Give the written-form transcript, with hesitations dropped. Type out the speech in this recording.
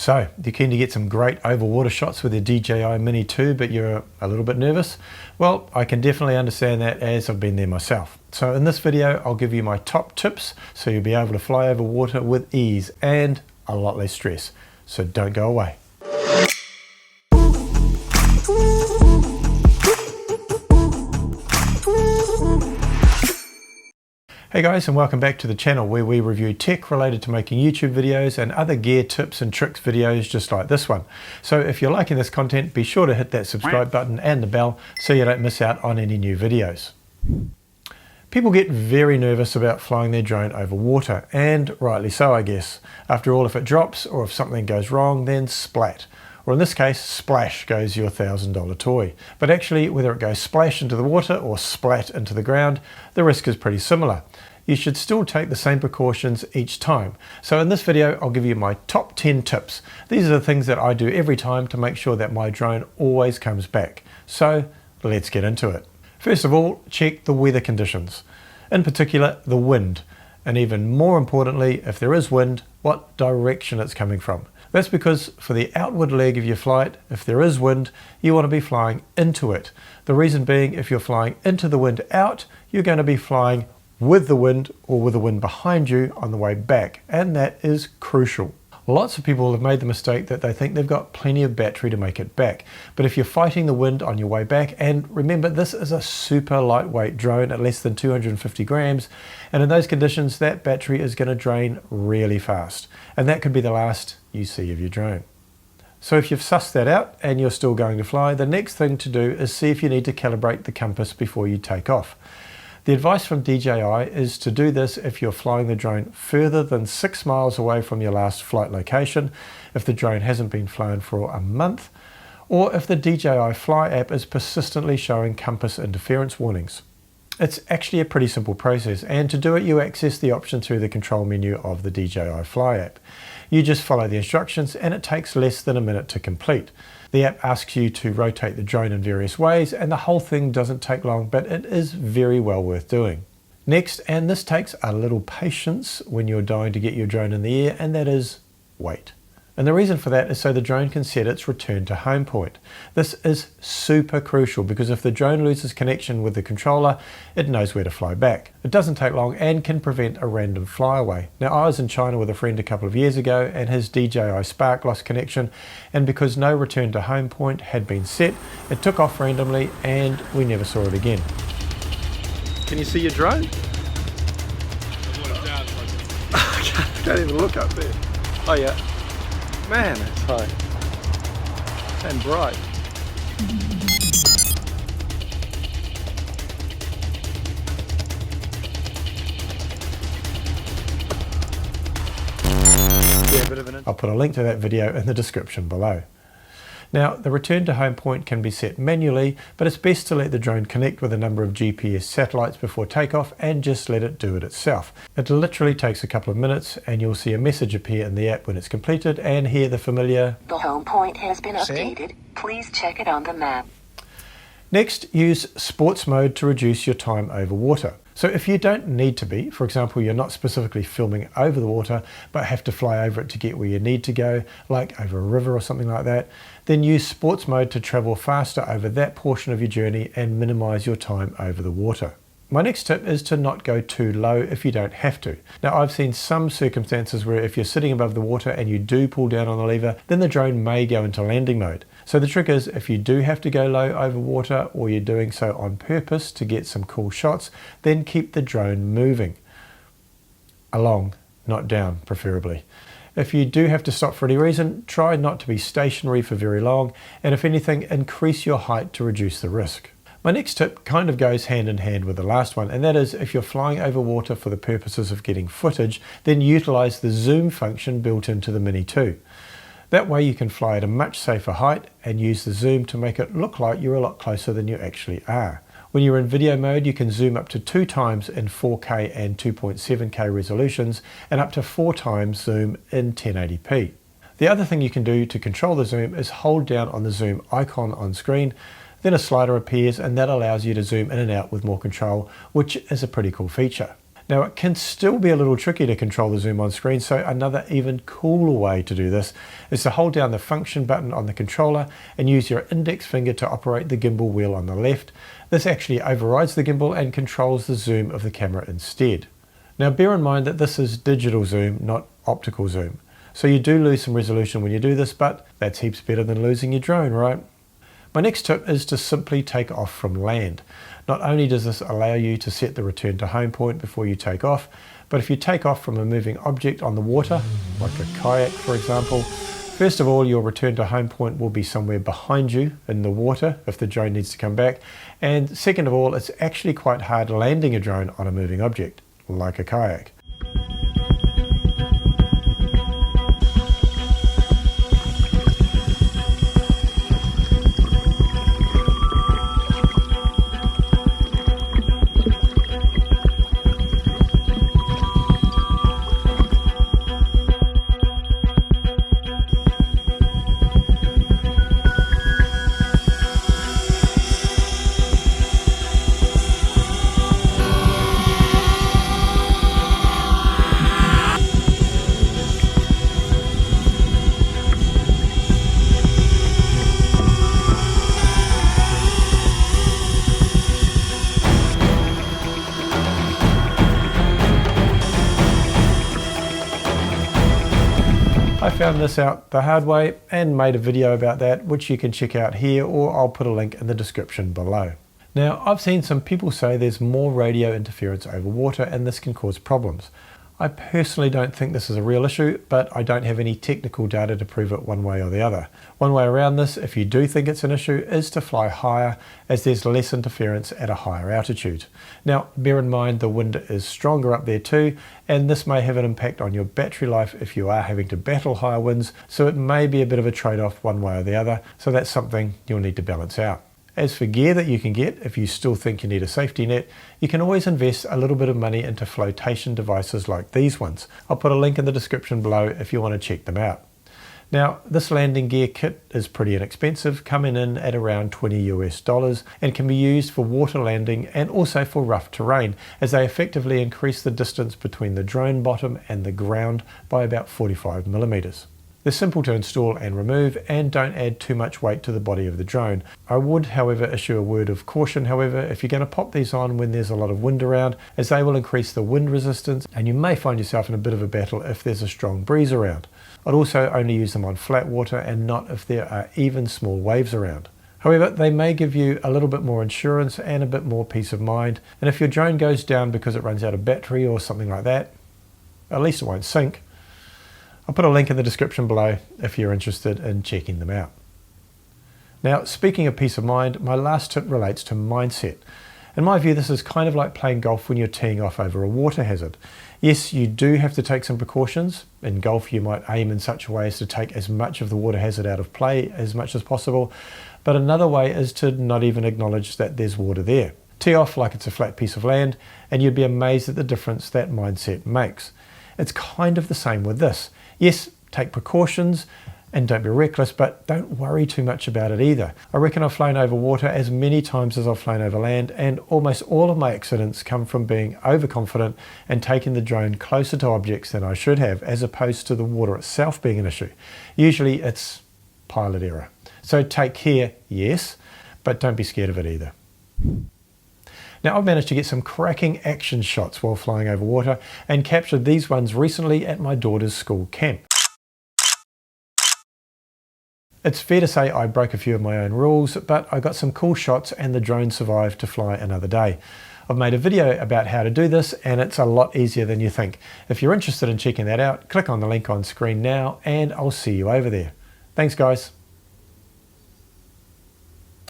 So, you're keen to get some great overwater shots with your DJI Mini 2, but you're a little bit nervous? Well, I can definitely understand that, as I've been there myself. So in this video, I'll give you my top tips so you'll be able to fly over water with ease and a lot less stress. So don't go away. Hey guys, and welcome back to the channel where we review tech related to making YouTube videos and other gear tips and tricks videos just like this one. So if you're liking this content, be sure to hit that subscribe button and the bell so you don't miss out on any new videos. People get very nervous about flying their drone over water, and rightly so, I guess. After all, if it drops or if something goes wrong, then splat. Or in this case, splash goes your $1,000 toy. But actually, whether it goes splash into the water or splat into the ground, the risk is pretty similar. You should still take the same precautions each time. So in this video, I'll give you my top 10 tips. These are the things that I do every time to make sure that my drone always comes back. So let's get into it. First of all, check the weather conditions. In particular, the wind. And even more importantly, if there is wind, what direction it's coming from. That's because for the outward leg of your flight, if there is wind, you want to be flying into it. The reason being, if you're flying into the wind out, you're going to be flying with the wind or with the wind behind you on the way back, and that is crucial. Lots of people have made the mistake that they think they've got plenty of battery to make it back. But if you're fighting the wind on your way back, and remember this is a super lightweight drone at less than 250 grams, and in those conditions that battery is going to drain really fast. And that could be the last you see of your drone. So if you've sussed that out and you're still going to fly, the next thing to do is see if you need to calibrate the compass before you take off. The advice from DJI is to do this if you're flying the drone further than 6 miles away from your last flight location, if the drone hasn't been flown for a month, or if the DJI Fly app is persistently showing compass interference warnings. It's actually a pretty simple process, and to do it you access the option through the control menu of the DJI Fly app. You just follow the instructions and it takes less than a minute to complete. The app asks you to rotate the drone in various ways, and the whole thing doesn't take long, but it is very well worth doing. Next, and this takes a little patience when you're dying to get your drone in the air, and that is wait. And the reason for that is so the drone can set its return to home point. This is super crucial because if the drone loses connection with the controller, it knows where to fly back. It doesn't take long and can prevent a random flyaway. Now, I was in China with a friend a couple of years ago and his DJI Spark lost connection, and because no return to home point had been set, it took off randomly and we never saw it again. Can you see your drone? I can't even look up there. Oh yeah. Man, it's high and bright. I'll put a link to that video in the description below. Now, the return to home point can be set manually, but it's best to let the drone connect with a number of GPS satellites before takeoff and just let it do it itself. It literally takes a couple of minutes and you'll see a message appear in the app when it's completed and hear the familiar "The home point has been updated. Please check it on the map." Next, use sports mode to reduce your time over water. So if you don't need to be, for example, you're not specifically filming over the water, but have to fly over it to get where you need to go, like over a river or something like that, then use sports mode to travel faster over that portion of your journey and minimize your time over the water. My next tip is to not go too low if you don't have to. Now, I've seen some circumstances where if you're sitting above the water and you do pull down on the lever, then the drone may go into landing mode. So the trick is, if you do have to go low over water or you're doing so on purpose to get some cool shots, then keep the drone moving. Along, not down, preferably. If you do have to stop for any reason, try not to be stationary for very long, and if anything, increase your height to reduce the risk. My next tip kind of goes hand in hand with the last one, and that is if you're flying over water for the purposes of getting footage, then utilize the zoom function built into the Mini 2. That way you can fly at a much safer height and use the zoom to make it look like you're a lot closer than you actually are. When you're in video mode, you can zoom up to 2 times in 4K and 2.7K resolutions and up to 4 times zoom in 1080p. The other thing you can do to control the zoom is hold down on the zoom icon on screen, then a slider appears and that allows you to zoom in and out with more control, which is a pretty cool feature. Now it can still be a little tricky to control the zoom on screen, so another even cooler way to do this is to hold down the function button on the controller and use your index finger to operate the gimbal wheel on the left. This actually overrides the gimbal and controls the zoom of the camera instead. Now bear in mind that this is digital zoom, not optical zoom. So you do lose some resolution when you do this, but that's heaps better than losing your drone, right? My next tip is to simply take off from land. Not only does this allow you to set the return to home point before you take off, but if you take off from a moving object on the water, like a kayak for example, first of all your return to home point will be somewhere behind you in the water if the drone needs to come back, and second of all it's actually quite hard landing a drone on a moving object, like a kayak. I found this out the hard way and made a video about that, which you can check out here, or I'll put a link in the description below. Now, I've seen some people say there's more radio interference over water and this can cause problems. I personally don't think this is a real issue, but I don't have any technical data to prove it one way or the other. One way around this, if you do think it's an issue, is to fly higher, as there's less interference at a higher altitude. Now, bear in mind the wind is stronger up there too, and this may have an impact on your battery life if you are having to battle higher winds, so it may be a bit of a trade-off one way or the other, so that's something you'll need to balance out. As for gear that you can get, if you still think you need a safety net, you can always invest a little bit of money into flotation devices like these ones. I'll put a link in the description below if you want to check them out. Now, this landing gear kit is pretty inexpensive, coming in at around $20 and can be used for water landing and also for rough terrain, as they effectively increase the distance between the drone bottom and the ground by about 45 millimeters. They're simple to install and remove and don't add too much weight to the body of the drone. I would, however, issue a word of caution, however, if you're going to pop these on when there's a lot of wind around, as they will increase the wind resistance and you may find yourself in a bit of a battle if there's a strong breeze around. I'd also only use them on flat water and not if there are even small waves around. However, they may give you a little bit more insurance and a bit more peace of mind, and if your drone goes down because it runs out of battery or something like that, at least it won't sink. I'll put a link in the description below if you're interested in checking them out. Now, speaking of peace of mind, my last tip relates to mindset. In my view, this is kind of like playing golf when you're teeing off over a water hazard. Yes, you do have to take some precautions. In golf, you might aim in such a way as to take as much of the water hazard out of play as much as possible, but another way is to not even acknowledge that there's water there. Tee off like it's a flat piece of land, and you'd be amazed at the difference that mindset makes. It's kind of the same with this. Yes, take precautions and don't be reckless, but don't worry too much about it either. I reckon I've flown over water as many times as I've flown over land, and almost all of my accidents come from being overconfident and taking the drone closer to objects than I should have, as opposed to the water itself being an issue. Usually it's pilot error. So take care, yes, but don't be scared of it either. Now, I've managed to get some cracking action shots while flying over water and captured these ones recently at my daughter's school camp. It's fair to say I broke a few of my own rules, but I got some cool shots and the drone survived to fly another day. I've made a video about how to do this and it's a lot easier than you think. If you're interested in checking that out, click on the link on screen now and I'll see you over there. Thanks guys.